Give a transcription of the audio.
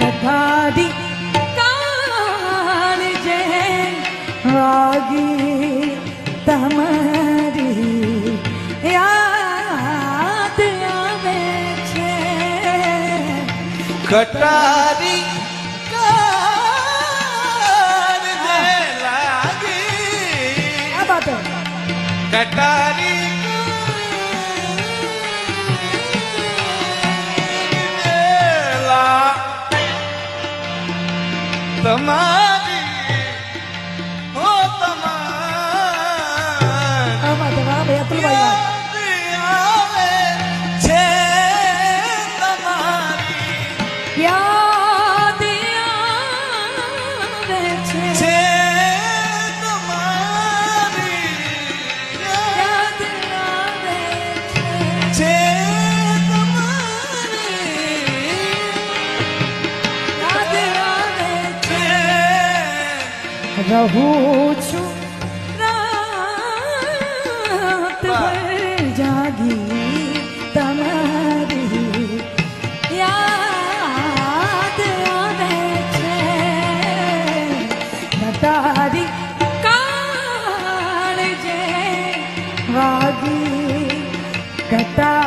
કથારી કાળજે વાગી તમારી યાદ આવે છે કટારી કટારી તમારી હો તમારી આવે છે તમારી યાદ આવે છે છે તમારી યાદ આવે છે તમારી યાદ આવે છે રહું છું રાત ભર જાગી તમારી યાદ આવે છે તારી કાળજે વાગી કટા